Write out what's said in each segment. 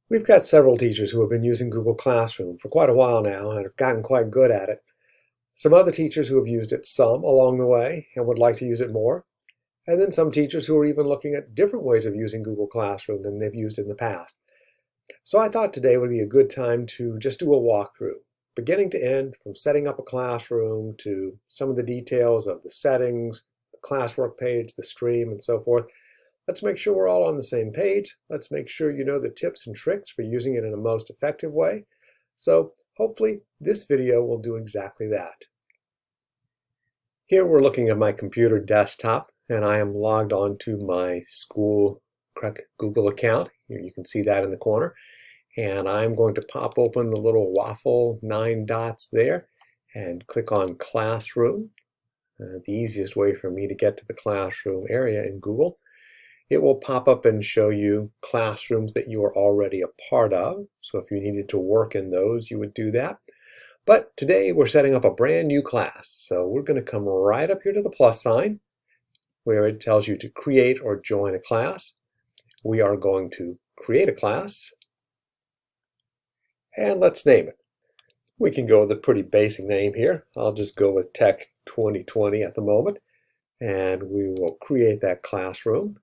We've got several teachers who have been using Google Classroom for quite a while now and have gotten quite good at it. Some other teachers who have used it some along the way and would like to use it more. And then some teachers who are even looking at different ways of using Google Classroom than they've used in the past. So I thought today would be a good time to just do a walkthrough, beginning to end, from setting up a classroom to some of the details of the settings, the classwork page, the stream, and so forth. Let's make sure we're all on the same page. Let's make sure you know the tips and tricks for using it in a most effective way. So hopefully this video will do exactly that. Here we're looking at my computer desktop and I am logged on to my school Google account. Here you can see that in the corner. And I'm going to pop open the little waffle 9 dots there and click on Classroom. The easiest way for me to get to the classroom area in Google. It will pop up and show you classrooms that you are already a part of. So if you needed to work in those, you would do that. But today we're setting up a brand new class. So we're going to come right up here to the plus sign where it tells you to create or join a class. We are going to create a class and let's name it. We can go with a pretty basic name here. I'll just go with Tech 2020 at the moment and we will create that classroom.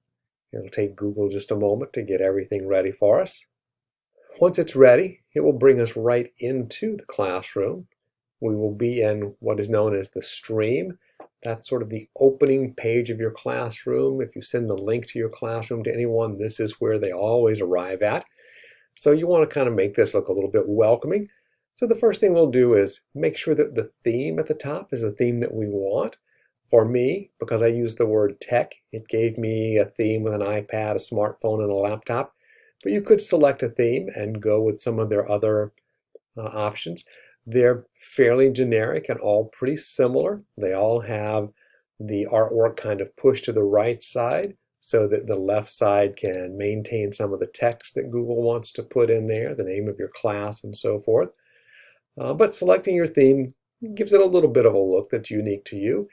It'll take Google just a moment to get everything ready for us. Once it's ready, it will bring us right into the classroom. We will be in what is known as the stream. That's sort of the opening page of your classroom. If you send the link to your classroom to anyone, this is where they always arrive at. So you want to kind of make this look a little bit welcoming. So the first thing we'll do is make sure that the theme at the top is the theme that we want. For me, because I used the word tech, it gave me a theme with an iPad, a smartphone, and a laptop. But you could select a theme and go with some of their other options. They're fairly generic and all pretty similar. They all have the artwork kind of pushed to the right side so that the left side can maintain some of the text that Google wants to put in there, the name of your class and so forth. But selecting your theme gives it a little bit of a look that's unique to you.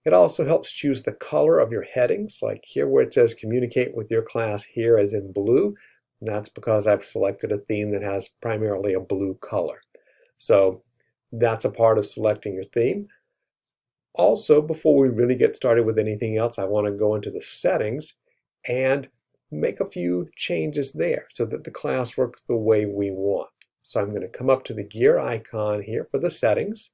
It also helps choose the color of your headings, like here where it says communicate with your class here as in blue. And that's because I've selected a theme that has primarily a blue color. So that's a part of selecting your theme. Also, before we really get started with anything else, I want to go into the settings and make a few changes there so that the class works the way we want. So I'm going to come up to the gear icon here for the settings.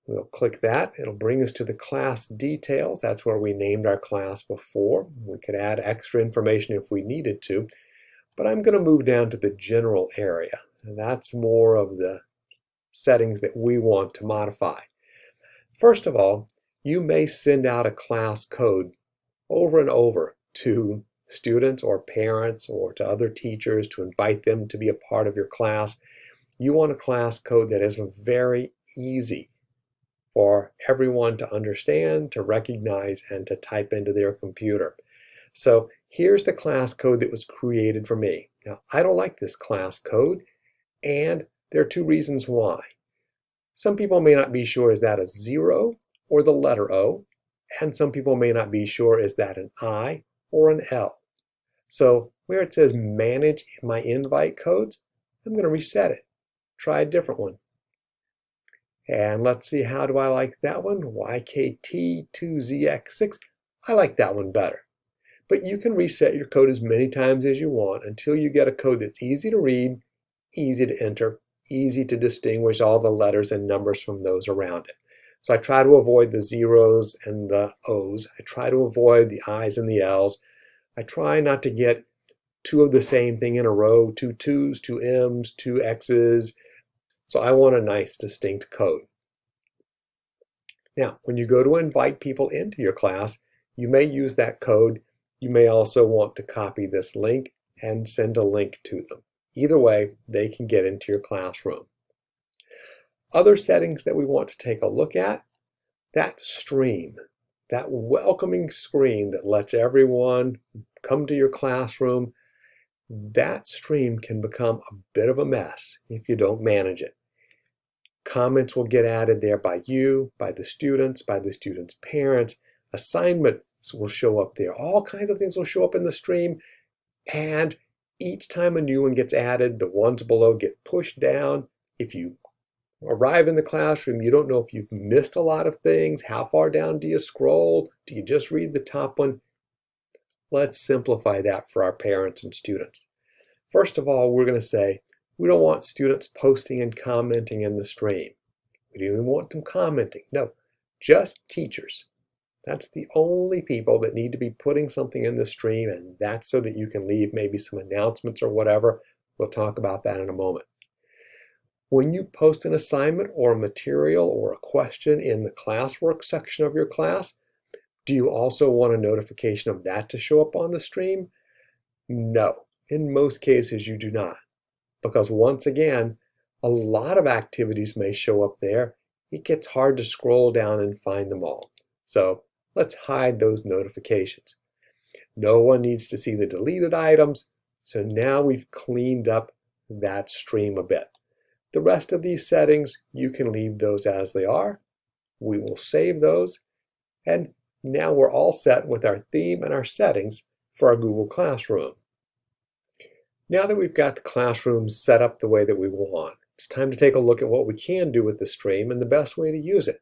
We'll click that. It'll bring us to the class details. That's where we named our class before. We could add extra information if we needed to, but I'm going to move down to the general area. And that's more of the settings that we want to modify. First of all, you may send out a class code over and over to students or parents or to other teachers to invite them to be a part of your class. You want a class code that is very easy for everyone to understand, to recognize, and to type into their computer. So here's the class code that was created for me. Now, I don't like this class code, and there are two reasons why. Some people may not be sure is that a 0 or the letter O, and some people may not be sure is that an I or an L. So where it says manage my invite codes, I'm going to reset it. Try a different one. And let's see, how do I like that one? YKT2ZX6. I like that one better. But you can reset your code as many times as you want until you get a code that's easy to read, easy to enter, easy to distinguish all the letters and numbers from those around it. So I try to avoid the zeros and the O's. I try to avoid the I's and the L's. I try not to get two of the same thing in a row, two 2's, two M's, two X's. So I want a nice distinct code. Now, when you go to invite people into your class, you may use that code. You may also want to copy this link and send a link to them. Either way, they can get into your classroom. Other settings that we want to take a look at, that stream, that welcoming screen that lets everyone come to your classroom, that stream can become a bit of a mess if you don't manage it. Comments will get added there by you, by the students' parents. Assignments will show up there. All kinds of things will show up in the stream. And each time a new one gets added, the ones below get pushed down. If you arrive in the classroom, you don't know if you've missed a lot of things. How far down do you scroll? Do you just read the top one? Let's simplify that for our parents and students. First of all, we're going to say we don't want students posting and commenting in the stream. We don't even want them commenting. No, just teachers. That's the only people that need to be putting something in the stream, and that's so that you can leave maybe some announcements or whatever. We'll talk about that in a moment. When you post an assignment or a material or a question in the classwork section of your class, do you also want a notification of that to show up on the stream? No, in most cases you do not, because once again, a lot of activities may show up there. It gets hard to scroll down and find them all. So let's hide those notifications. No one needs to see the deleted items, so now we've cleaned up that stream a bit. The rest of these settings, you can leave those as they are. We will save those, and now we're all set with our theme and our settings for our Google Classroom. Now that we've got the classroom set up the way that we want, it's time to take a look at what we can do with the stream and the best way to use it.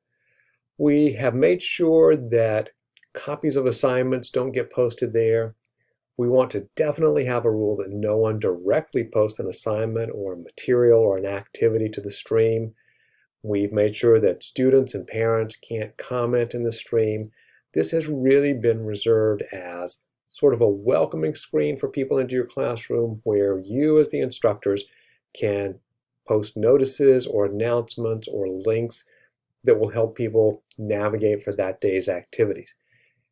We have made sure that copies of assignments don't get posted there. We want to definitely have a rule that no one directly posts an assignment or a material or an activity to the stream. We've made sure that students and parents can't comment in the stream. This has really been reserved as sort of a welcoming screen for people into your classroom where you as the instructors can post notices or announcements or links that will help people navigate for that day's activities.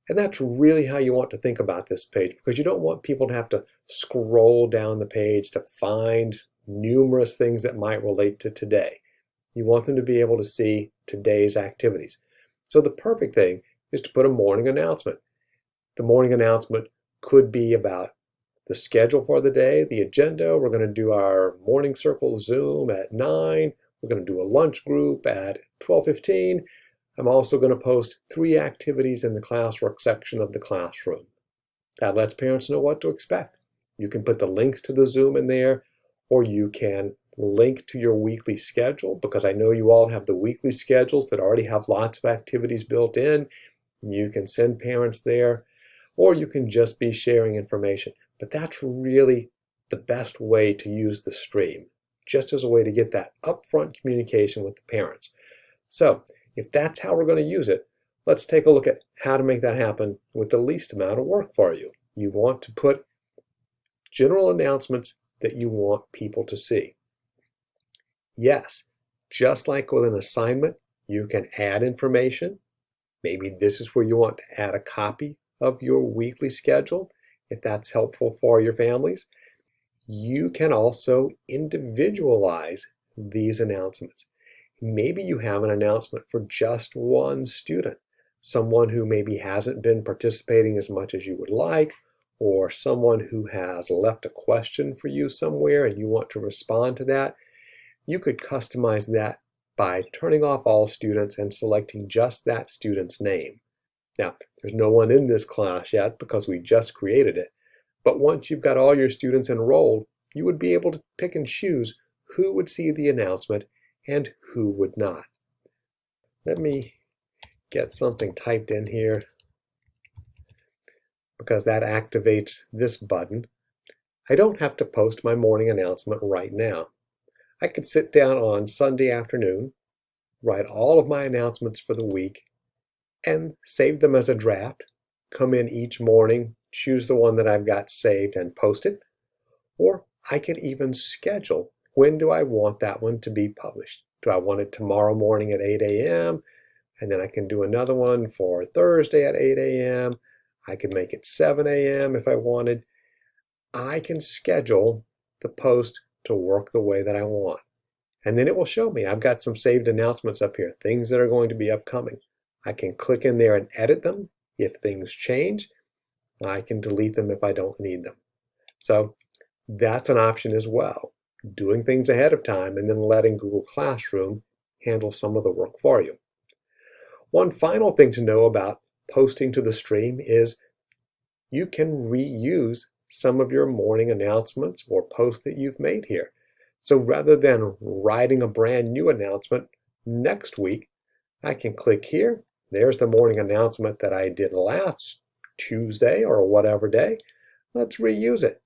And that's really how you want to think about this page, because you don't want people to have to scroll down the page to find numerous things that might relate to today. You want them to be able to see today's activities. So the perfect thing is to put a morning announcement. The morning announcement could be about the schedule for the day, the agenda. We're going to do our morning circle Zoom at 9. We're going to do a lunch group at 12:15. I'm also going to post 3 activities in the classwork section of the classroom. That lets parents know what to expect. You can put the links to the Zoom in there, or you can link to your weekly schedule, because I know you all have the weekly schedules that already have lots of activities built in. You can send parents there, or you can just be sharing information. But that's really the best way to use the stream, just as a way to get that upfront communication with the parents. So if that's how we're going to use it, let's take a look at how to make that happen with the least amount of work for you. You want to put general announcements that you want people to see. Yes, just like with an assignment, you can add information. Maybe this is where you want to add a copy of your weekly schedule, if that's helpful for your families. You can also individualize these announcements. Maybe you have an announcement for just one student, someone who maybe hasn't been participating as much as you would like, or someone who has left a question for you somewhere and you want to respond to that. You could customize that by turning off all students and selecting just that student's name. Now, there's no one in this class yet because we just created it, but once you've got all your students enrolled, you would be able to pick and choose who would see the announcement and who would not. Let me get something typed in here, because that activates this button. I don't have to post my morning announcement right now. I could sit down on Sunday afternoon, write all of my announcements for the week, and save them as a draft, come in each morning, choose the one that I've got saved and post it. Or I could even schedule, when do I want that one to be published? Do I want it tomorrow morning at 8 a.m.? And then I can do another one for Thursday at 8 a.m. I can make it 7 a.m. if I wanted. I can schedule the post to work the way that I want. And then it will show me I've got some saved announcements up here, things that are going to be upcoming. I can click in there and edit them if things change. I can delete them if I don't need them. So that's an option as well, doing things ahead of time and then letting Google Classroom handle some of the work for you. One final thing to know about posting to the stream is you can reuse some of your morning announcements or posts that you've made here. So rather than writing a brand new announcement next week, I can click here. There's the morning announcement that I did last Tuesday or whatever day. Let's reuse it.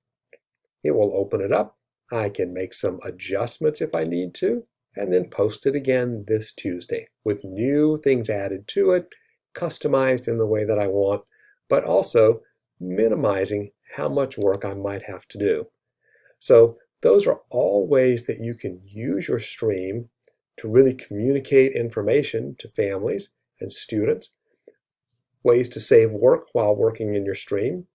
It will open it up. I can make some adjustments if I need to, and then post it again this Tuesday with new things added to it, customized in the way that I want, but also minimizing how much work I might have to do. So those are all ways that you can use your stream to really communicate information to families and students, ways to save work while working in your stream,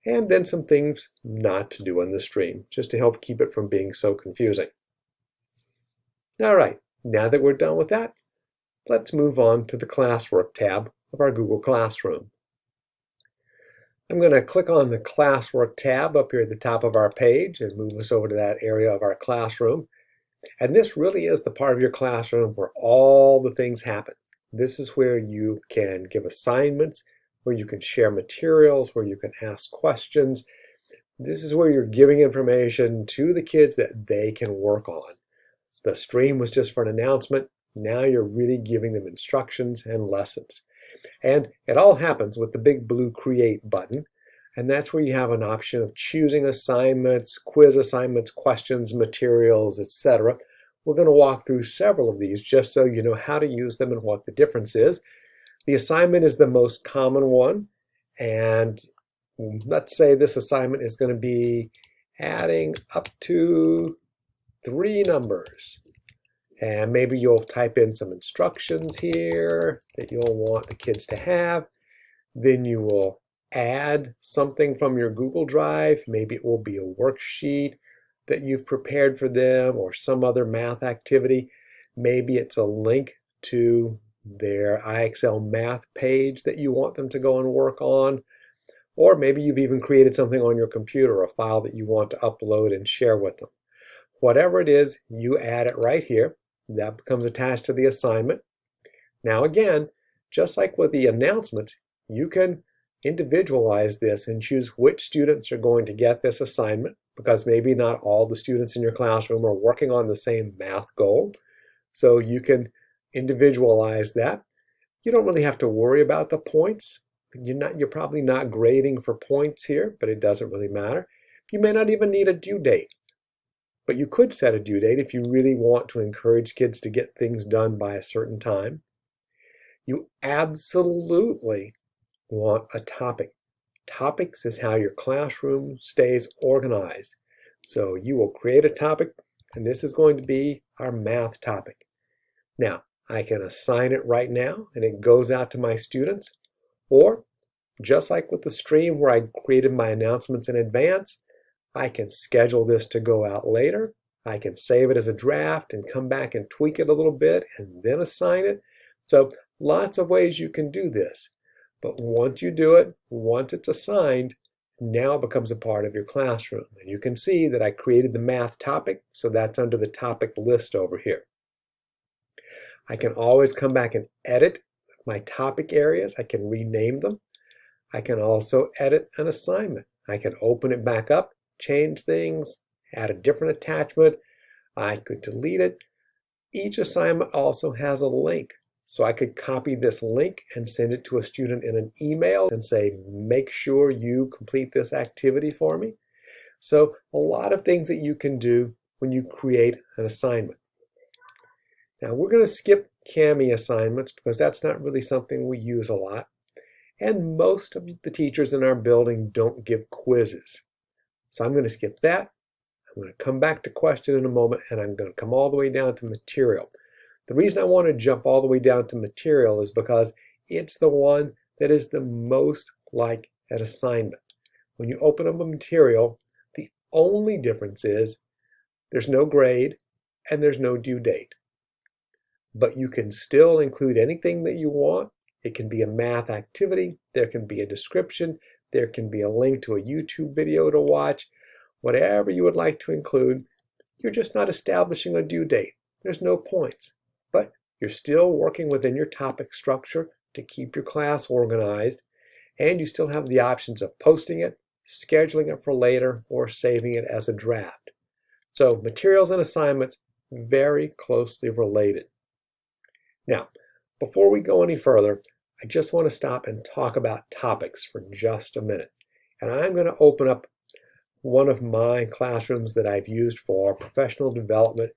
and then some things not to do in the stream, just to help keep it from being so confusing. All right, now that we're done with that, let's move on to the Classwork tab of our Google Classroom. I'm going to click on the Classwork tab up here at the top of our page and move us over to that area of our classroom. And this really is the part of your classroom where all the things happen. This is where you can give assignments, where you can share materials, where you can ask questions. This is where you're giving information to the kids that they can work on. The stream was just for an announcement. Now you're really giving them instructions and lessons. And it all happens with the big blue Create button. And that's where you have an option of choosing assignments, quiz assignments, questions, materials, etc. We're going to walk through several of these just so you know how to use them and what the difference is. The assignment is the most common one. And let's say this assignment is going to be adding up to 3 numbers. And maybe you'll type in some instructions here that you'll want the kids to have. Then you will add something from your Google Drive. Maybe it will be a worksheet that you've prepared for them or some other math activity. Maybe it's a link to their IXL math page that you want them to go and work on. Or maybe you've even created something on your computer, a file that you want to upload and share with them. Whatever it is, you add it right here. That becomes attached to the assignment. Now again, just like with the announcement, you can individualize this and choose which students are going to get this assignment, because maybe not all the students in your classroom are working on the same math goal. So you can individualize that. You don't really have to worry about the points. You're probably not grading for points here, but it doesn't really matter. You may not even need a due date. But you could set a due date if you really want to encourage kids to get things done by a certain time. You absolutely want a topic. Topics is how your classroom stays organized. So you will create a topic, and this is going to be our math topic. Now, I can assign it right now, and it goes out to my students. Or, just like with the stream where I created my announcements in advance, I can schedule this to go out later. I can save it as a draft and come back and tweak it a little bit and then assign it. So lots of ways you can do this. But once you do it, once it's assigned, now it becomes a part of your classroom. And you can see that I created the math topic, so that's under the topic list over here. I can always come back and edit my topic areas. I can rename them. I can also edit an assignment. I can open it back up, change things, add a different attachment. I could delete it. Each assignment also has a link. So I could copy this link and send it to a student in an email and say, make sure you complete this activity for me. So a lot of things that you can do when you create an assignment. Now we're going to skip Kami assignments because that's not really something we use a lot. And most of the teachers in our building don't give quizzes. So I'm going to skip that. I'm going to come back to question in a moment, and I'm going to come all the way down to material. The reason I want to jump all the way down to material is because it's the one that is the most like an assignment. When you open up a material, the only difference is there's no grade and there's no due date. But you can still include anything that you want. It can be a math activity, there can be a description, there can be a link to a YouTube video to watch. Whatever you would like to include, you're just not establishing a due date. There's no points. But you're still working within your topic structure to keep your class organized, and you still have the options of posting it, scheduling it for later, or saving it as a draft. So materials and assignments, very closely related. Now, before we go any further, I just want to stop and talk about topics for just a minute. And I'm going to open up one of my classrooms that I've used for professional development,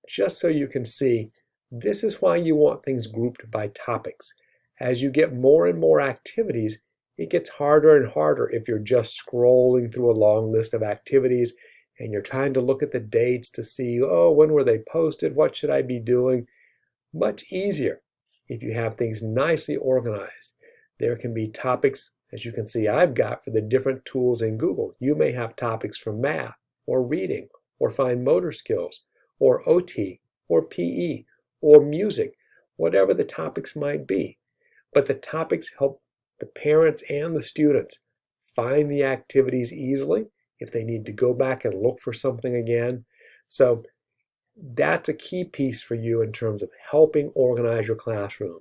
just so you can see this is why you want things grouped by topics. As you get more and more activities, it gets harder and harder if you're just scrolling through a long list of activities and you're trying to look at the dates to see, oh, when were they posted? What should I be doing? Much easier if you have things nicely organized. There can be topics, as you can see I've got for the different tools in Google. You may have topics for math or reading or fine motor skills or OT or PE or music, whatever the topics might be. But the topics help the parents and the students find the activities easily if they need to go back and look for something again. So that's a key piece for you in terms of helping organize your classroom.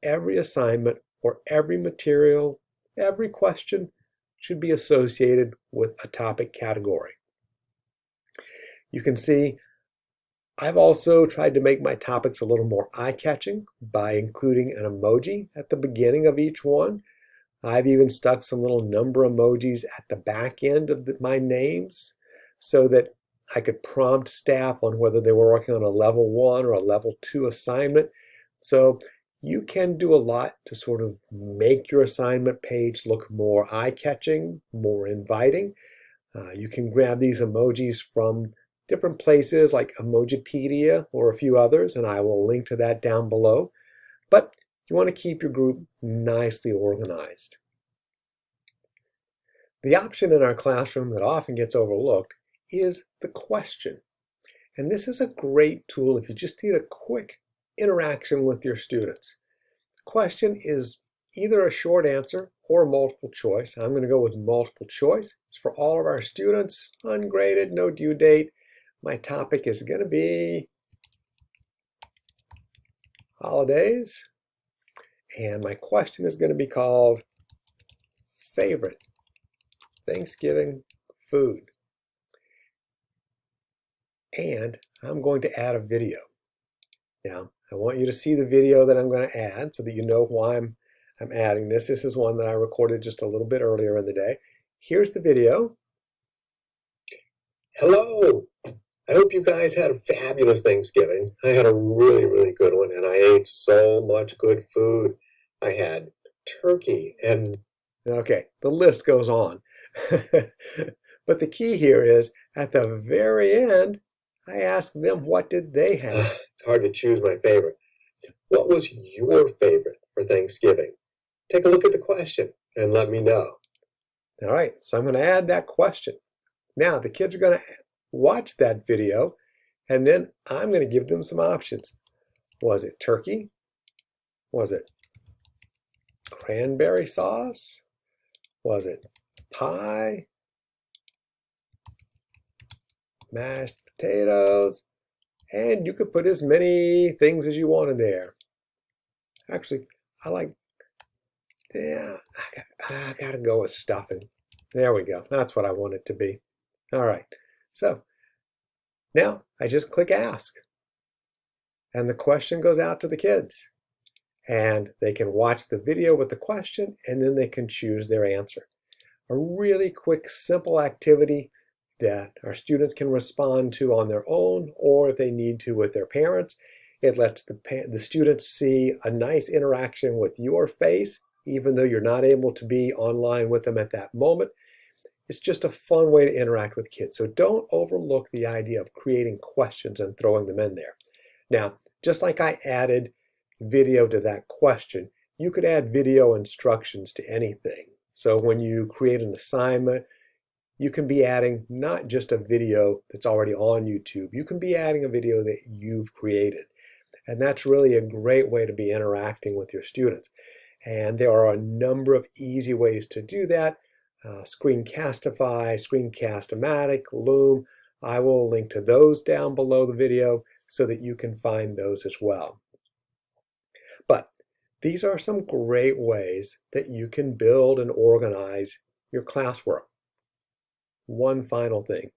Every assignment or every material, every question should be associated with a topic category. You can see I've also tried to make my topics a little more eye-catching by including an emoji at the beginning of each one. I've even stuck some little number emojis at the back end of my names so that I could prompt staff on whether they were working on a level 1 or a level 2 assignment. So you can do a lot to sort of make your assignment page look more eye-catching, more inviting. You can grab these emojis from different places like Emojipedia or a few others, and I will link to that down below. But you want to keep your group nicely organized. The option in our classroom that often gets overlooked is the question. And this is a great tool if you just need a quick interaction with your students. The question is either a short answer or multiple choice. I'm going to go with multiple choice. It's for all of our students, ungraded, no due date. My topic is going to be holidays. And my question is going to be called favorite Thanksgiving food. And I'm going to add a video. Now, I want you to see the video that I'm going to add so that you know why I'm adding this. This is one that I recorded just a little bit earlier in the day. Here's the video. Hello! I hope you guys had a fabulous Thanksgiving. I had a really, really good one, and I ate so much good food. I had turkey and... Okay, the list goes on. But the key here is, at the very end, I asked them what did they have. It's hard to choose my favorite. What was your favorite for Thanksgiving? Take a look at the question and let me know. All right, so I'm going to add that question. Now, the kids are going to watch that video, and then I'm going to give them some options. Was it turkey? Was it cranberry sauce? Was it pie? Mashed potatoes? And you could put as many things as you wanted there. Actually, I gotta go with stuffing. There we go. That's what I want it to be. All right. So now I just click ask. And the question goes out to the kids. And they can watch the video with the question, and then they can choose their answer. A really quick, simple activity that our students can respond to on their own, or if they need to with their parents. It lets the students see a nice interaction with your face, even though you're not able to be online with them at that moment. It's just a fun way to interact with kids. So don't overlook the idea of creating questions and throwing them in there. Now, just like I added video to that question, you could add video instructions to anything. So when you create an assignment, you can be adding not just a video that's already on YouTube. You can be adding a video that you've created. And that's really a great way to be interacting with your students. And there are a number of easy ways to do that. Screencastify, Screencast-O-Matic, Loom. I will link to those down below the video so that you can find those as well. But these are some great ways that you can build and organize your classwork. one final thing.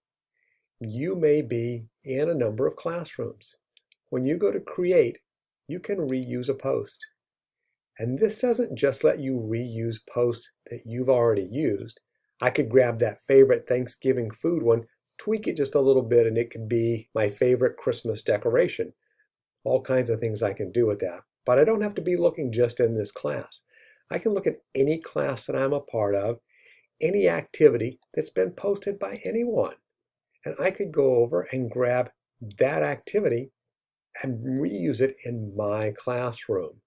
You may be in a number of classrooms. When you go to create, you can reuse a post. And this doesn't just let you reuse posts that you've already used. I could grab that favorite Thanksgiving food one, tweak it just a little bit, and it could be my favorite Christmas decoration. All kinds of things I can do with that. But I don't have to be looking just in this class. I can look at any class that I'm a part of, any activity that's been posted by anyone. And I could go over and grab that activity and reuse it in my classroom.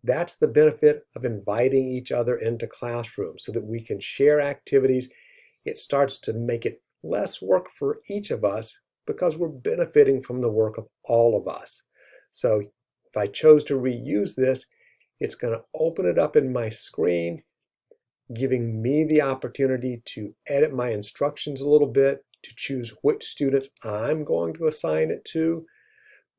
That's the benefit of inviting each other into classrooms so that we can share activities. It starts to make it less work for each of us because we're benefiting from the work of all of us. So if I chose to reuse this, it's going to open it up in my screen, giving me the opportunity to edit my instructions a little bit, to choose which students I'm going to assign it to.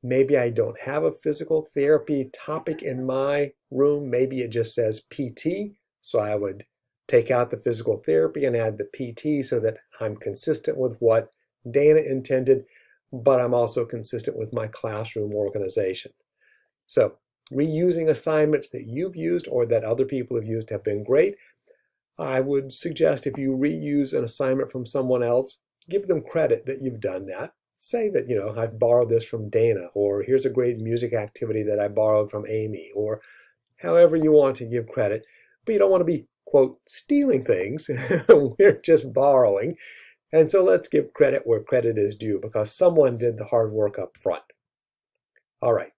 Maybe I don't have a physical therapy topic in my room. Maybe it just says PT. So I would take out the physical therapy and add the PT so that I'm consistent with what Dana intended, but I'm also consistent with my classroom organization. So reusing assignments that you've used or that other people have used have been great. I would suggest if you reuse an assignment from someone else, give them credit that you've done that. Say that, I've borrowed this from Dana, or here's a great music activity that I borrowed from Amy, or however you want to give credit. But you don't want to be, quote, stealing things. We're just borrowing. And so let's give credit where credit is due because someone did the hard work up front. All right.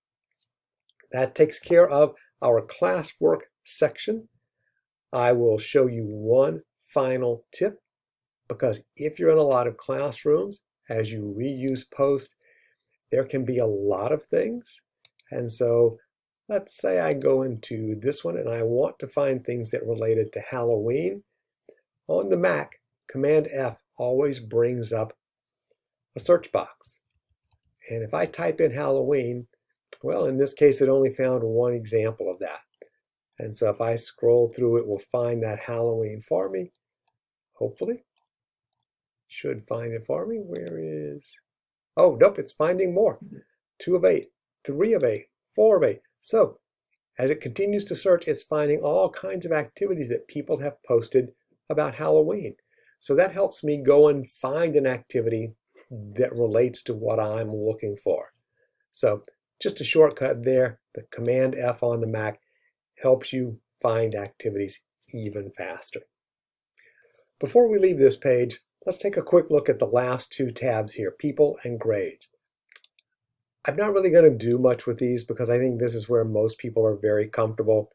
That takes care of our classwork section. I will show you one final tip because if you're in a lot of classrooms, as you reuse posts, there can be a lot of things. And so let's say I go into this one and I want to find things that related to Halloween. On the Mac, Command F always brings up a search box. And if I type in Halloween, well, in this case, it only found one example of that. And so if I scroll through, it will find that Halloween for me, hopefully. Should find it for me. Where is... Oh, nope, it's finding more. 2 of 8, 3 of 8, 4 of 8. So as it continues to search, it's finding all kinds of activities that people have posted about Halloween. So that helps me go and find an activity that relates to what I'm looking for. So just a shortcut there, the Command F on the Mac helps you find activities even faster. Before we leave this page, let's take a quick look at the last 2 tabs here, People and Grades. I'm not really going to do much with these because I think this is where most people are very comfortable.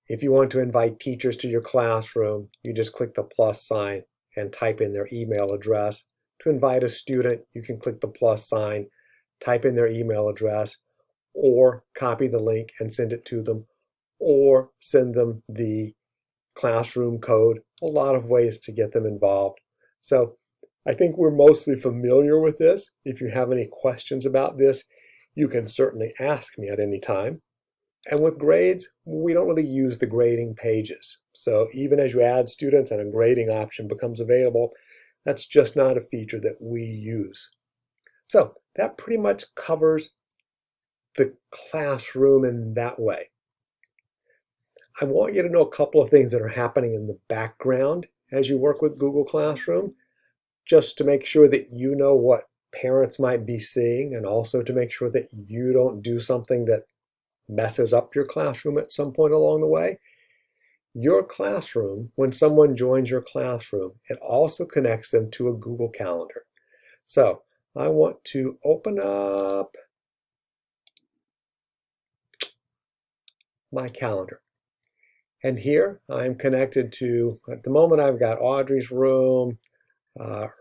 If you want to invite teachers to your classroom, you just click the plus sign and type in their email address. To invite a student, you can click the plus sign, type in their email address, or copy the link and send it to them, or send them the classroom code. A lot of ways to get them involved. So I think we're mostly familiar with this. If you have any questions about this, you can certainly ask me at any time. And with grades, we don't really use the grading pages. So even as you add students and a grading option becomes available, that's just not a feature that we use. So that pretty much covers the classroom in that way. I want you to know a couple of things that are happening in the background as you work with Google Classroom, just to make sure that you know what parents might be seeing, and also to make sure that you don't do something that messes up your classroom at some point along the way. Your classroom, when someone joins your classroom, it also connects them to a Google Calendar. So I want to open up my calendar. And here I'm connected to, at the moment I've got Audrey's room,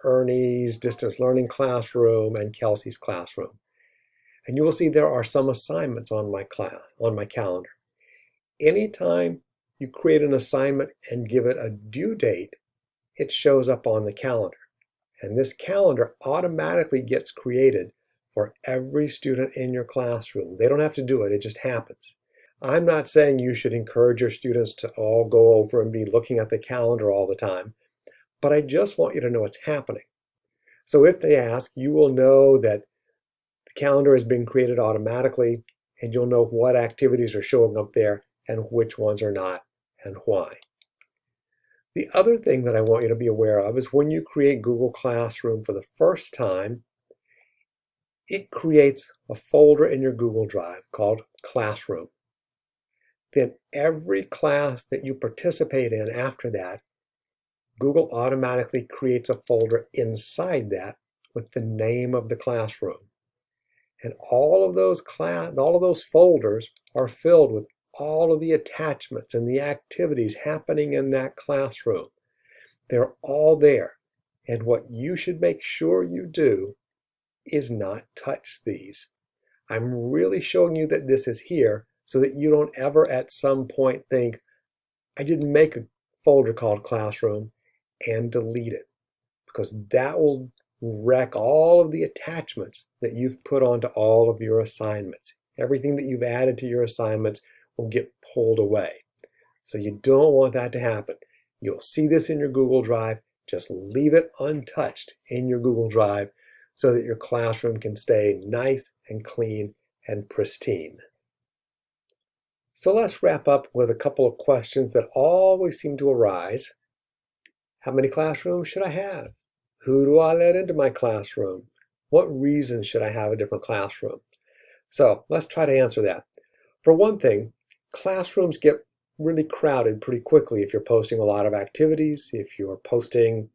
Ernie's distance learning classroom, and Kelsey's classroom. And you will see there are some assignments on my calendar. Anytime you create an assignment and give it a due date, it shows up on the calendar. And this calendar automatically gets created for every student in your classroom. They don't have to do it, it just happens. I'm not saying you should encourage your students to all go over and be looking at the calendar all the time, but I just want you to know it's happening. So if they ask, you will know that the calendar has been created automatically, and you'll know what activities are showing up there and which ones are not and why. The other thing that I want you to be aware of is when you create Google Classroom for the first time, it creates a folder in your Google Drive called Classroom. Then every class that you participate in after that, Google automatically creates a folder inside that with the name of the classroom. And all of those folders are filled with all of the attachments and the activities happening in that classroom. They're all there. And what you should make sure you do is not touch these. I'm really showing you that this is here so that you don't ever at some point think, I didn't make a folder called Classroom, and delete it, because that will wreck all of the attachments that you've put onto all of your assignments. Everything that you've added to your assignments will get pulled away. So you don't want that to happen. You'll see this in your Google Drive. Just leave it untouched in your Google Drive so that your classroom can stay nice and clean and pristine. So let's wrap up with a couple of questions that always seem to arise. How many classrooms should I have? Who do I let into my classroom? What reason should I have a different classroom? So let's try to answer that. For one thing, classrooms get really crowded pretty quickly if you're posting a lot of activities, if you're posting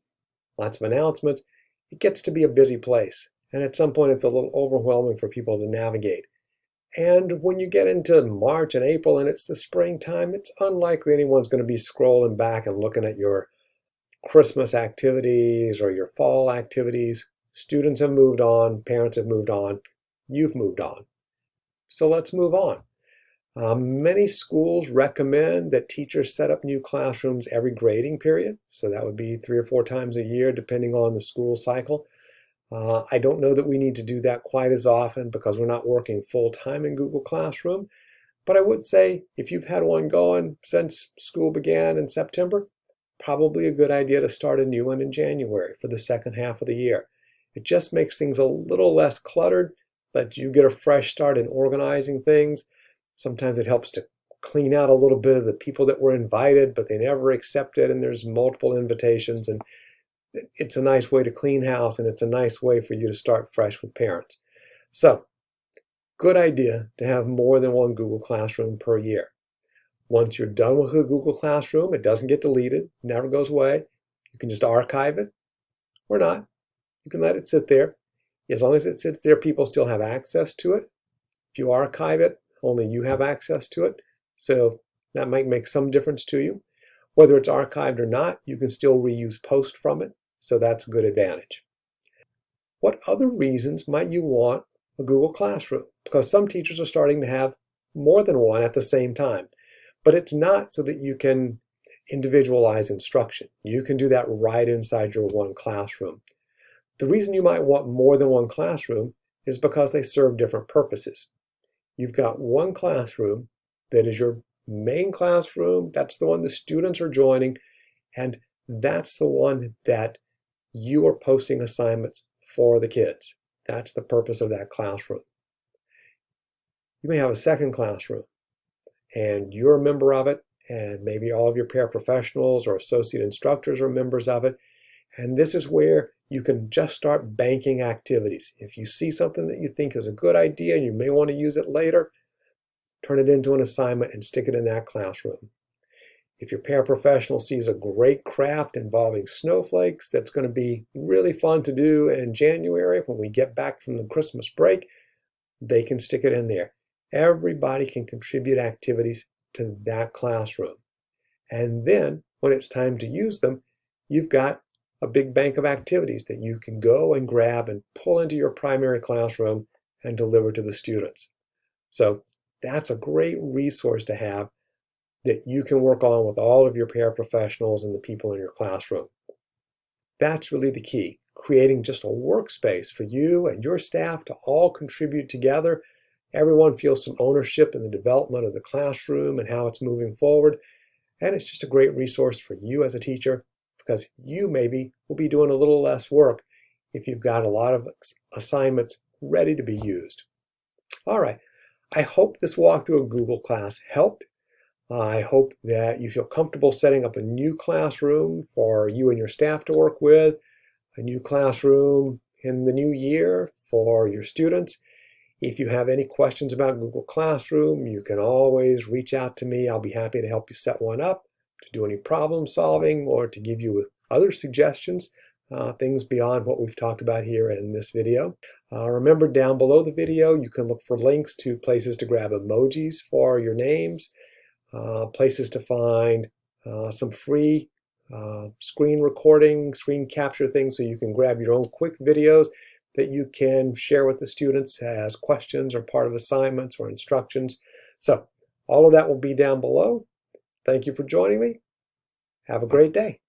lots of announcements. It gets to be a busy place, and at some point it's a little overwhelming for people to navigate. And when you get into March and April and it's the springtime, it's unlikely anyone's going to be scrolling back and looking at your Christmas activities or your fall activities. Students have moved on, parents have moved on, you've moved on. So let's move on. Many schools recommend that teachers set up new classrooms every grading period. So that would be 3 or 4 times a year, depending on the school cycle. I don't know that we need to do that quite as often because we're not working full-time in Google Classroom. But I would say if you've had one going since school began in September, probably a good idea to start a new one in January for the second half of the year. It just makes things a little less cluttered, lets you get a fresh start in organizing things. Sometimes it helps to clean out a little bit of the people that were invited, but they never accepted, and there's multiple invitations. And it's a nice way to clean house, and it's a nice way for you to start fresh with parents. So, good idea to have more than one Google Classroom per year. Once you're done with a Google Classroom, it doesn't get deleted, never goes away. You can just archive it or not. You can let it sit there. As long as it sits there, people still have access to it. If you archive it, only you have access to it. So that might make some difference to you. Whether it's archived or not, you can still reuse posts from it. So that's a good advantage. What other reasons might you want a Google Classroom? Because some teachers are starting to have more than one at the same time. But it's not so that you can individualize instruction. You can do that right inside your one classroom. The reason you might want more than one classroom is because they serve different purposes. You've got one classroom that is your main classroom. That's the one the students are joining, and that's the one that you are posting assignments for the kids. That's the purpose of that classroom. You may have a second classroom, and you're a member of it, and maybe all of your paraprofessionals or associate instructors are members of it. And this is where you can just start banking activities. If you see something that you think is a good idea and you may want to use it later, turn it into an assignment and stick it in that classroom. If your paraprofessional sees a great craft involving snowflakes that's going to be really fun to do in January when we get back from the Christmas break, they can stick it in there. Everybody can contribute activities to that classroom. And then when it's time to use them, you've got a big bank of activities that you can go and grab and pull into your primary classroom and deliver to the students. So that's a great resource to have that you can work on with all of your paraprofessionals and the people in your classroom. That's really the key, creating just a workspace for you and your staff to all contribute together. Everyone feels some ownership in the development of the classroom and how it's moving forward. And it's just a great resource for you as a teacher, because you maybe will be doing a little less work if you've got a lot of assignments ready to be used. All right, I hope this walkthrough of Google Class helped. I hope that you feel comfortable setting up a new classroom for you and your staff to work with, a new classroom in the new year for your students. If you have any questions about Google Classroom, you can always reach out to me. I'll be happy to help you set one up, to do any problem solving, or to give you other suggestions, things beyond what we've talked about here in this video. Remember, down below the video, you can look for links to places to grab emojis for your names, places to find some free screen recording, screen capture things so you can grab your own quick videos that you can share with the students as questions or part of assignments or instructions. So all of that will be down below. Thank you for joining me. Have a great day.